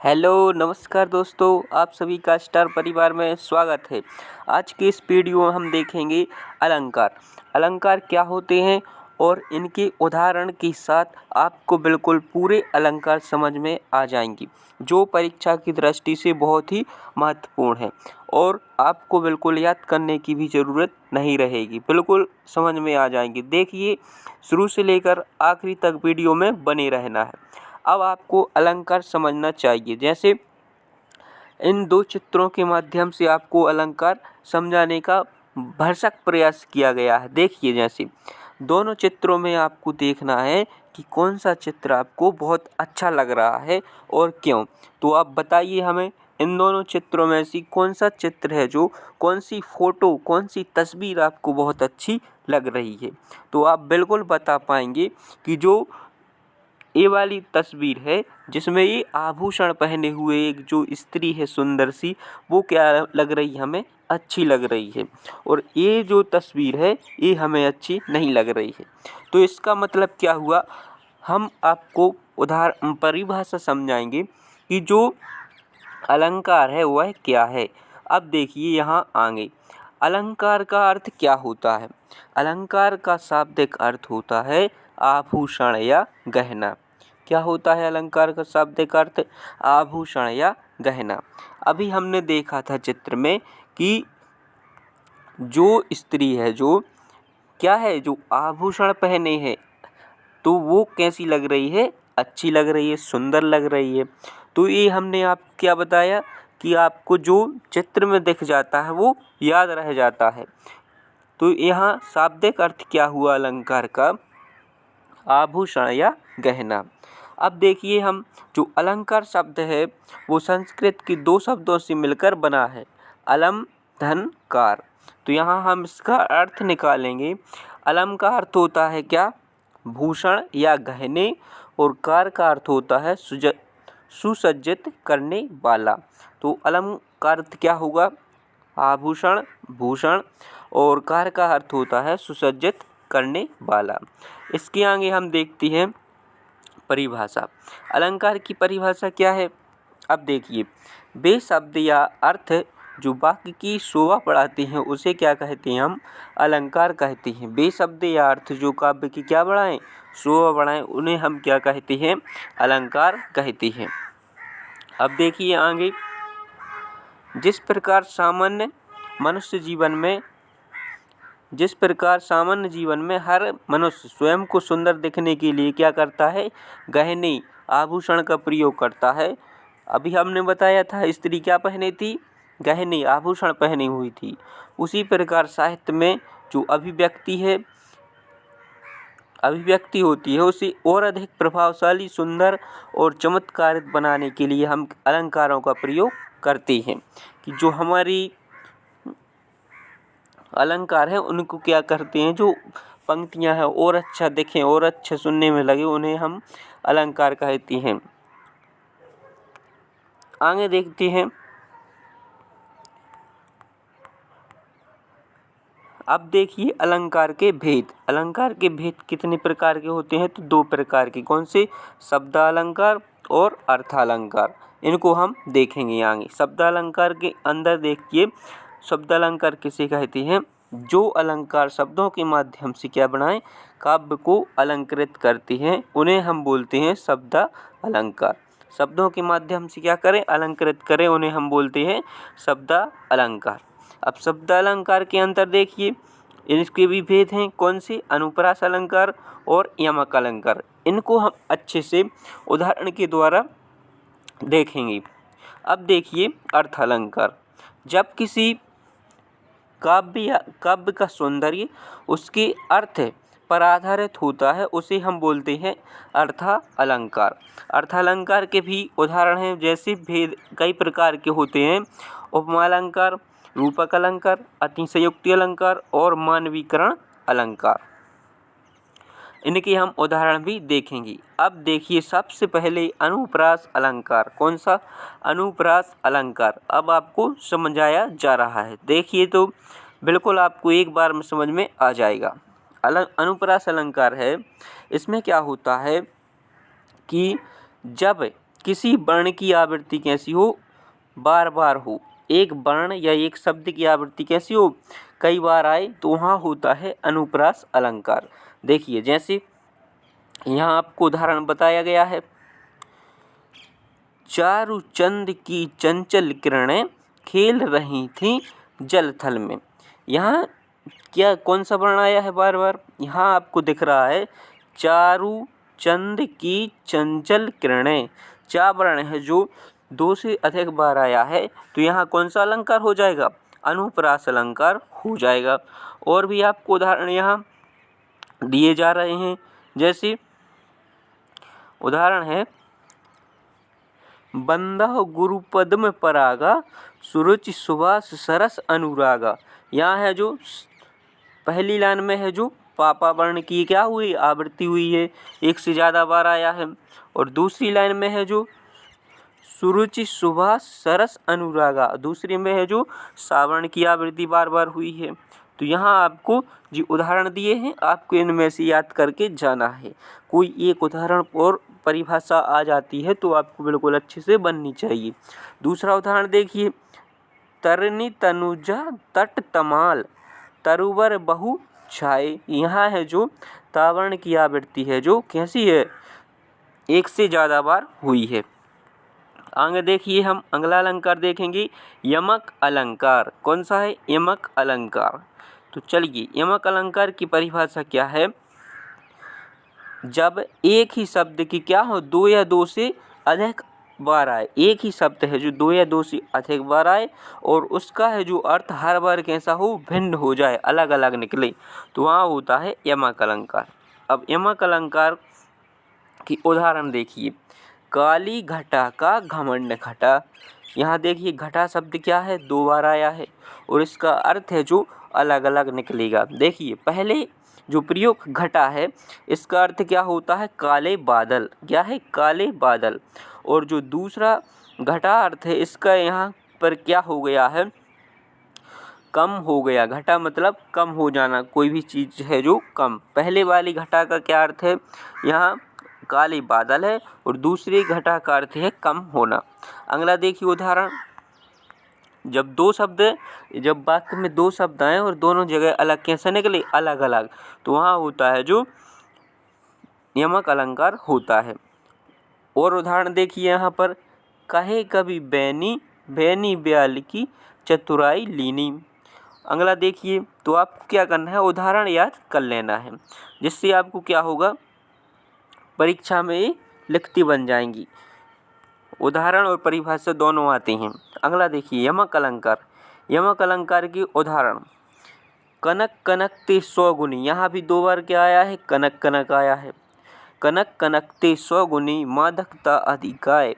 Hello नमस्कार दोस्तों, आप सभी का स्टार परिवार में स्वागत है। आज के इस वीडियो में हम देखेंगे अलंकार। अलंकार क्या होते हैं और इनके उदाहरण के साथ आपको बिल्कुल पूरे अलंकार समझ में आ जाएंगी, जो परीक्षा की दृष्टि से बहुत ही महत्वपूर्ण है और आपको बिल्कुल याद करने की भी ज़रूरत नहीं रहेगी, बिल्कुल समझ में आ जाएंगी। देखिए, शुरू से लेकर आखिरी तक वीडियो में बने रहना है। अब आपको अलंकार समझना चाहिए। जैसे इन दो चित्रों के माध्यम से आपको अलंकार समझाने का भरसक प्रयास किया गया है। देखिए, जैसे दोनों चित्रों में आपको देखना है कि कौन सा चित्र आपको बहुत अच्छा लग रहा है और क्यों। तो आप बताइए हमें, इन दोनों चित्रों में से कौन सा चित्र है, जो कौन सी फ़ोटो, कौन सी तस्वीर आपको बहुत अच्छी लग रही है। तो आप बिल्कुल बता पाएंगे कि जो ये वाली तस्वीर है, जिसमें ये आभूषण पहने हुए एक जो स्त्री है सुंदर सी, वो क्या लग रही है, हमें अच्छी लग रही है। और ये जो तस्वीर है, ये हमें अच्छी नहीं लग रही है। तो इसका मतलब क्या हुआ, हम आपको उदाहरण परिभाषा समझाएंगे कि जो अलंकार है वह क्या है। अब देखिए यहाँ आगे, अलंकार का अर्थ क्या होता है। अलंकार का शाब्दिक अर्थ होता है आभूषण या गहना। क्या होता है अलंकार का शाब्दिक अर्थ? आभूषण या गहना। अभी हमने देखा था चित्र में कि जो स्त्री है, जो क्या है, जो आभूषण पहने हैं, तो वो कैसी लग रही है, अच्छी लग रही है, सुंदर लग रही है। तो ये हमने आप क्या बताया कि आपको जो चित्र में दिख जाता है वो याद रह जाता है। तो यहाँ शाब्दिक अर्थ क्या हुआ अलंकार का? आभूषण या गहना। अब देखिए, हम जो अलंकार शब्द है वो संस्कृत के दो शब्दों से मिलकर बना है, अलम धन कार। तो यहाँ हम इसका अर्थ निकालेंगे। अलम का अर्थ होता है क्या? भूषण या गहने, और कार का अर्थ होता है सुसज्जित करने वाला। तो अलम का अर्थ क्या होगा? आभूषण, भूषण, और कार का अर्थ होता है सुसज्जित करने वाला। इसके आगे हम देखते हैं परिभाषा। अलंकार की परिभाषा क्या है? अब देखिए, वे शब्द या अर्थ जो वाक्य की शोभा बढ़ाते हैं उसे क्या कहते हैं? हम अलंकार कहते हैं। वे शब्द या अर्थ जो काव्य की क्या बढ़ाएं? शोभा बढ़ाएं, उन्हें हम क्या कहते हैं? अलंकार कहते हैं। अब देखिए आगे, जिस प्रकार सामान्य जीवन में हर मनुष्य स्वयं को सुंदर दिखने के लिए क्या करता है? गहने, आभूषण का प्रयोग करता है। अभी हमने बताया था स्त्री क्या पहने थी? गहने, आभूषण पहनी हुई थी। उसी प्रकार साहित्य में जो अभिव्यक्ति होती है उसे और अधिक प्रभावशाली, सुंदर और चमत्कारित बनाने के लिए हम अलंकारों का प्रयोग करते हैं। कि जो हमारी अलंकार है उनको क्या करते हैं, जो पंक्तियां हैं और अच्छा दिखें और अच्छा सुनने में लगे, उन्हें हम अलंकार कहते हैं। आगे देखते हैं। अब देखिए अलंकार के भेद। अलंकार के भेद कितने प्रकार के होते हैं? तो दो प्रकार के। कौन से? शब्दालंकार और अर्थालंकार। इनको हम देखेंगे आगे। शब्दालंकार के अंदर देखिए, शब्दालंकार किसे कहते हैं? जो अलंकार शब्दों के माध्यम से क्या बनाएं? काव्य को अलंकृत करते हैं, उन्हें हम बोलते हैं शब्दालंकार। शब्दों के माध्यम से क्या करें? अलंकृत करें, उन्हें हम बोलते हैं शब्दालंकार। अब शब्दालंकार के अंतर देखिए, इसके भी भेद हैं। कौन से? अनुप्रास अलंकार और यमक अलंकार। इनको हम अच्छे से उदाहरण के द्वारा देखेंगे। अब देखिए अर्थालंकार। जब किसी काव्य का सौंदर्य उसके अर्थ पर आधारित होता है, उसे हम बोलते हैं अर्थालंकार। अर्थालंकार के भी उदाहरण हैं, जैसे भेद कई प्रकार के होते हैं। उपमालंकार, रूपक अलंकार, अतिशयोक्ति अलंकार और मानवीकरण अलंकार। इनके हम उदाहरण भी देखेंगे। अब देखिए सबसे पहले अनुप्रास अलंकार। कौन सा? अनुप्रास अलंकार। अब आपको समझाया जा रहा है। देखिए तो बिल्कुल आपको एक बार में समझ में आ जाएगा। अनुप्रास अलंकार है, इसमें क्या होता है कि जब किसी वर्ण की आवृत्ति कैसी हो, बार बार हो। एक वर्ण या एक शब्द की आवृत्ति कैसी हो, कई बार आए, तो वहाँ होता है अनुप्रास अलंकार। देखिए जैसे यहाँ आपको उदाहरण बताया गया है, चारु चंद की चंचल किरणें खेल रही थी जल थल में। यहाँ क्या कौन सा वर्ण आया है बार बार, यहाँ आपको दिख रहा है चारु चंद की चंचल किरणें। चार वर्ण है जो दो से अधिक बार आया है, तो यहाँ कौन सा अलंकार हो जाएगा, अनुप्रास अलंकार हो जाएगा। और भी आपको उदाहरण यहाँ दिए जा रहे हैं, जैसे उदाहरण है, बंदह गुरु पद्म परागा सुरुचि सुभाष सरस अनुरागा। यहाँ है जो पहली लाइन में है जो पापा वर्ण की क्या हुई, आवृत्ति हुई है, एक से ज़्यादा बार आया है। और दूसरी लाइन में है जो सुरुचि सुभाष सरस अनुरागा, दूसरी में है जो सावर्ण की आवृत्ति बार बार हुई है। तो यहाँ आपको जो उदाहरण दिए हैं, आपको इनमें से याद करके जाना है। कोई एक उदाहरण और परिभाषा आ जाती है तो आपको बिल्कुल अच्छे से बननी चाहिए। दूसरा उदाहरण देखिए, तरनी तनुजा तट तमाल तरुवर बहु छाए। यहाँ है जो तावर्ण की आवृत्ति है जो कैसी है, एक से ज़्यादा बार हुई है। आगे देखिए हम अगला अलंकार देखेंगे, यमक अलंकार। कौन सा है, यमक अलंकार। तो चलिए यमक अलंकार की परिभाषा क्या है, जब एक ही शब्द की क्या हो, दो या दो से अधिक बार आए। एक ही शब्द है जो दो या दो से अधिक बार आए और उसका है जो अर्थ हर बार कैसा हो, भिन्न हो जाए, अलग अलग निकले, तो वहाँ होता है यमक अलंकार। अब यमक अलंकार की उदाहरण देखिए, काली घटा का घमंड घटा। यहाँ देखिए घटा शब्द क्या है, दो बार आया है और इसका अर्थ है जो अलग अलग निकलेगा। देखिए पहले जो प्रयोग घटा है, इसका अर्थ क्या होता है, काले बादल, क्या है, काले बादल। और जो दूसरा घटा अर्थ है, इसका यहाँ पर क्या हो गया है, कम हो गया। घटा मतलब कम हो जाना, कोई भी चीज़ है जो कम। पहले वाली घटा का क्या अर्थ है, यहाँ काले बादल है और दूसरी घटा का अर्थ है कम होना। अगला देखिए उदाहरण, जब दो शब्द, जब वाक्य में दो शब्द आए और दोनों जगह अलग कैसे निकले, अलग अलग, तो वहाँ होता है जो यमक अलंकार होता है। और उदाहरण देखिए यहाँ पर, कहे कभी बैनी बैनी ब्याल की चतुराई लीनी। अगला देखिए, तो आपको क्या करना है, उदाहरण याद कर लेना है, जिससे आपको क्या होगा, परीक्षा में लिखती बन जाएंगी। उदाहरण और परिभाषा दोनों आते हैं। अगला देखिए यमक अलंकार। यमक अलंकार की उदाहरण, कनक कनकते सौ गुनी। यहाँ भी दो बार क्या आया है, कनक कनक आया है। कनक कनकते सौ गुनी मादकता अधिकाय,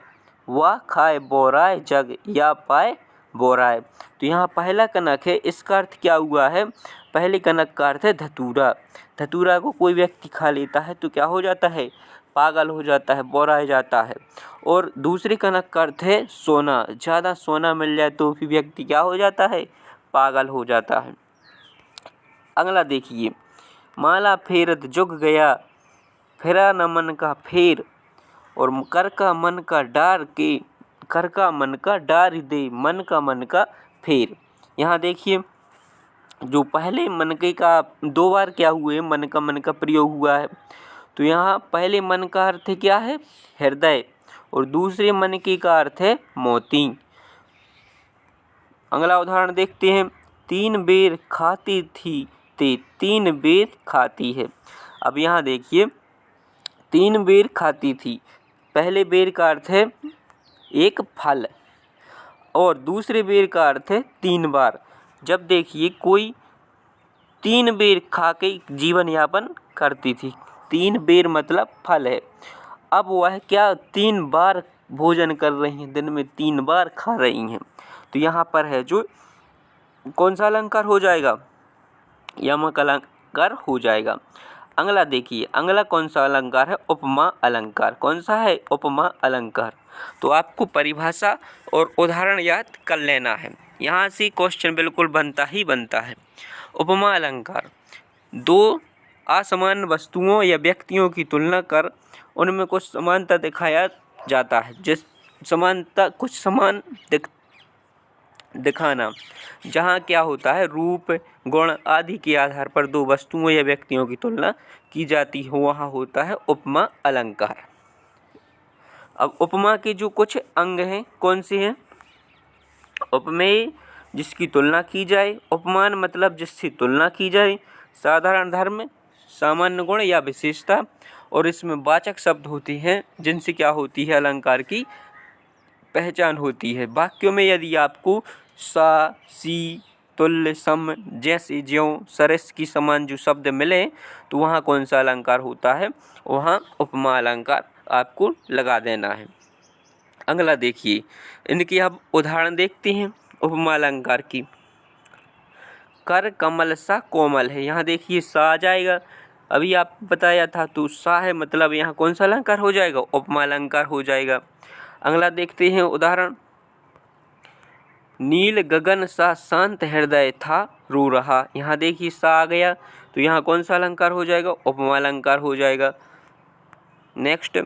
वाह खाए बोराय जग या पाए बोराय। तो यहाँ पहला कनक है, इसका अर्थ क्या हुआ है, पहले कनक का अर्थ है धतूरा। धतूरा को कोई व्यक्ति खा लेता है तो क्या हो जाता है, पागल हो जाता है, बोराय जाता है। और दूसरी कनक का अर्थ है सोना, ज़्यादा सोना मिल जाए तो भी व्यक्ति क्या हो जाता है, पागल हो जाता है। अगला देखिए, माला फेरत जुग गया फिरा न मन का फेर, और कर का मन का डार के, कर का मन का डार दे मन का फेर। यहाँ देखिए जो पहले मन के का दो बार क्या हुए, मन का प्रयोग हुआ है। तो यहाँ पहले मन का अर्थ क्या है, हृदय, और दूसरे मन के का अर्थ है मोती। अगला उदाहरण देखते हैं, तीन बेर खाती थी ते तीन बेर खाती है। अब यहाँ देखिए तीन बेर खाती थी, पहले बेर का अर्थ है एक फल और दूसरे बेर का अर्थ है तीन बार। जब देखिए कोई तीन बेर खा के जीवन यापन करती थी, तीन बेर मतलब फल है, अब वह क्या तीन बार भोजन कर रही हैं, दिन में तीन बार खा रही हैं। तो यहाँ पर है जो कौन सा अलंकार हो जाएगा, यमक अलंकार हो जाएगा। अगला देखिए, अगला कौन सा अलंकार है, उपमा अलंकार। कौन सा है, उपमा अलंकार। तो आपको परिभाषा और उदाहरण याद कर लेना है, यहाँ से क्वेश्चन बिल्कुल बनता ही बनता है। उपमा अलंकार, दो असमान वस्तुओं या व्यक्तियों की तुलना कर उनमें कुछ समानता दिखाया जाता है। जिस समानता कुछ समान दिखाना, जहाँ क्या होता है रूप, गुण आदि के आधार पर दो वस्तुओं या व्यक्तियों की तुलना की जाती है, वहाँ होता है उपमा अलंकार। अब उपमा के जो कुछ अंग हैं कौन से हैं? उपमेय जिसकी तुलना की जाए, उपमान मतलब जिससे तुलना की जाए, साधारण धर्म, सामान्य गुण या विशेषता, और इसमें वाचक शब्द होते हैं जिनसे क्या होती है अलंकार की पहचान होती है। वाक्यों में यदि आपको सा, सी, तुल्य, सम, जैसे, ज्यों, सरस की समान जो शब्द मिले तो वहाँ कौन सा अलंकार होता है? वहाँ उपमा अलंकार आपको लगा देना है। अगला देखिए, इनकी अब उदाहरण देखते हैं उपमा अलंकार की। कर कमल सा कोमल है, यहाँ देखिए सा आ जाएगा, अभी आप बताया था तो सा है, मतलब यहाँ कौन सा अलंकार हो जाएगा? उपमा अलंकार हो जाएगा। अगला देखते हैं उदाहरण, नील गगन सा शांत हृदय था रो रहा, यहाँ देखिए सा आ गया तो यहाँ कौन सा अलंकार हो जाएगा? उपमा अलंकार हो जाएगा। नेक्स्ट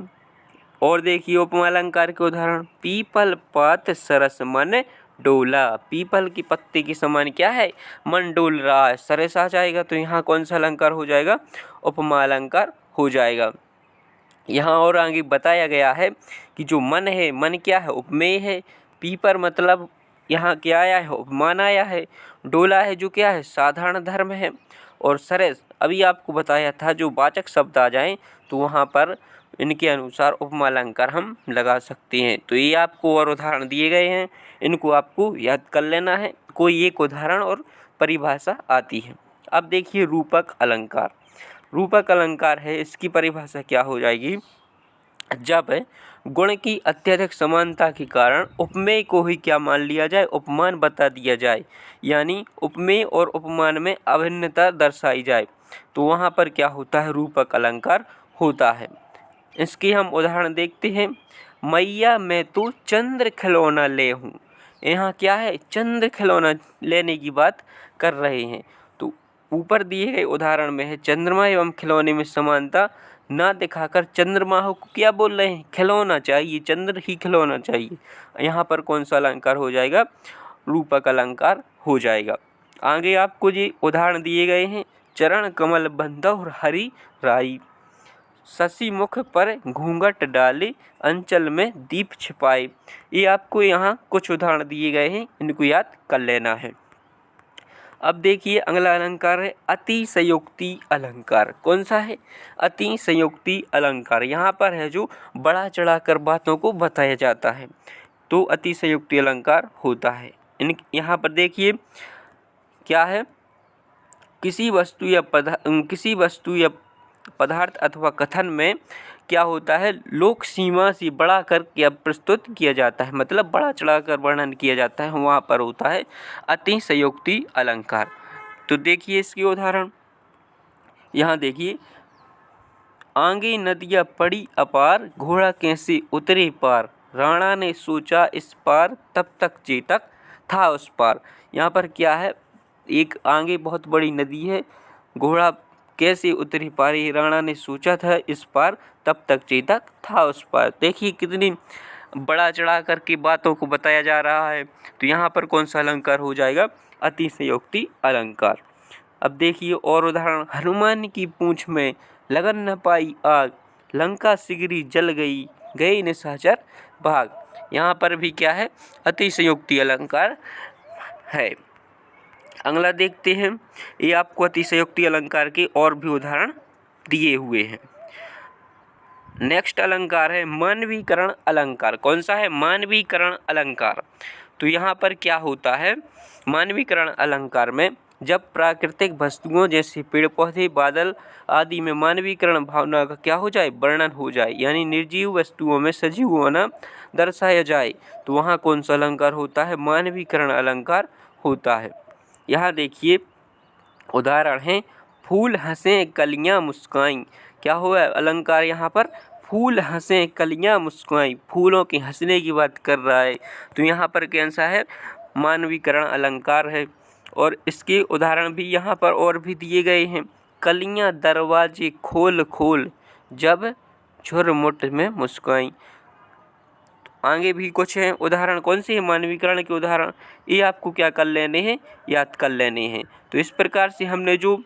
और देखिए उपमा अलंकार के उदाहरण, पीपल पात सरस मन डोला, पीपल की पत्ते के समान क्या है? मन डोल रहा है, सरस आ जाएगा तो यहाँ कौन सा अलंकार हो जाएगा? उपमा अलंकार हो जाएगा। यहाँ और आगे बताया गया है कि जो मन है, मन क्या है? उपमेय है। पीपर मतलब यहाँ क्या आया है? उपमान आया है। डोला है जो क्या है? साधारण धर्म है। और सरस अभी आपको बताया था जो वाचक शब्द आ जाएं तो वहाँ पर इनके अनुसार उपमा अलंकार हम लगा सकते हैं। तो ये आपको और उदाहरण दिए गए हैं, इनको आपको याद कर लेना है। कोई एक उदाहरण और परिभाषा आती है। अब देखिए रूपक अलंकार। रूपक अलंकार है, इसकी परिभाषा क्या हो जाएगी? जब गुण की अत्यधिक समानता के कारण उपमेय को ही क्या मान लिया जाए? उपमान बता दिया जाए, यानी उपमेय और उपमान में अभिन्नता दर्शाई जाए तो वहाँ पर क्या होता है? रूपक अलंकार होता है। इसके हम उदाहरण देखते हैं, मैया मैं तो चंद्र खिलौना ले हूँ, यहाँ क्या है? चंद्र खिलौना लेने की बात कर रहे हैं। तो ऊपर दिए गए उदाहरण में है चंद्रमा एवं खिलौने में समानता ना दिखाकर चंद्रमा को क्या बोल रहे हैं? खिलौना चाहिए, चंद्र ही खिलौना चाहिए। यहाँ पर कौन सा अलंकार हो जाएगा? रूपक अलंकार हो जाएगा। आगे आपको ये उदाहरण दिए गए हैं, चरण कमल बंधव हरि राई, शशि मुख पर घूंघट डाले अंचल में दीप छिपाए। ये आपको यहाँ कुछ उदाहरण दिए गए हैं, इनको याद कर लेना है। अब देखिए अगला अलंकार है अतिशयोक्ति अलंकार। कौन सा है? अतिशयोक्ति अलंकार। यहाँ पर है जो बड़ा चढ़ाकर बातों को बताया जाता है तो अतिशयोक्ति अलंकार होता है। यहाँ पर देखिए क्या है? किसी वस्तु या पदार्थ अथवा कथन में क्या होता है? लोक सीमा से बढ़ा कर क्या प्रस्तुत किया जाता है, मतलब बड़ा चढ़ाकर वर्णन किया जाता है, वहाँ पर होता है अतिशयोक्ति अलंकार। तो देखिए इसके उदाहरण, यहाँ देखिए, आगे नदियाँ पड़ी अपार, घोड़ा कैसे उतरे पार, राणा ने सोचा इस पार, तब तक चेतक था उस पार। यहाँ पर क्या है? एक आगे बहुत बड़ी नदी है, घोड़ा कैसे उतरी पार, राणा ने सोचा था इस पार, तब तक चेतक था उस पार। देखिए कितनी बड़ा चढ़ा करके बातों को बताया जा रहा है तो यहाँ पर कौन सा अलंकार हो जाएगा? अतिशयोक्ति अलंकार। अब देखिए और उदाहरण, हनुमान की पूंछ में लगन न पाई आग, लंका सिगरी जल गई, गए निशाचर भाग। यहाँ पर भी क्या है? अतिशयोक्ति अलंकार है। अगला देखते हैं, ये आपको अतिशयोक्ति अलंकार के और भी उदाहरण दिए हुए हैं। नेक्स्ट अलंकार है मानवीकरण अलंकार। कौन सा है? मानवीकरण अलंकार। तो यहाँ पर क्या होता है? मानवीकरण अलंकार में जब प्राकृतिक वस्तुओं जैसे पेड़ पौधे, बादल आदि में मानवीकरण भावना का क्या हो जाए? वर्णन हो जाए, यानी निर्जीव वस्तुओं में सजीव होना दर्शाया जाए तो वहाँ कौन सा अलंकार होता है? मानवीकरण अलंकार होता है। यहाँ देखिए उदाहरण है, फूल हंसे कलियाँ मुस्काई। क्या हुआ अलंकार यहाँ पर? फूल हंसे कलियाँ मुस्काई, फूलों के हंसने की बात कर रहा है तो यहाँ पर कैसा है? मानवीकरण अलंकार है। और इसके उदाहरण भी यहाँ पर और भी दिए गए हैं, कलियाँ दरवाजे खोल खोल, जब झुरमुट में मुस्काई। आगे भी कुछ हैं उदाहरण, कौन से हैं मानवीकरण के उदाहरण, ये आपको क्या कर लेने हैं, याद कर लेने हैं। तो इस प्रकार से हमने जो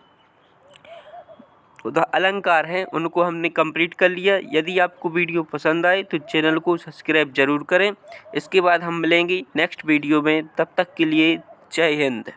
अलंकार हैं उनको हमने कंप्लीट कर लिया। यदि आपको वीडियो पसंद आए तो चैनल को सब्सक्राइब जरूर करें। इसके बाद हम मिलेंगे नेक्स्ट वीडियो में, तब तक के लिए जय हिंद।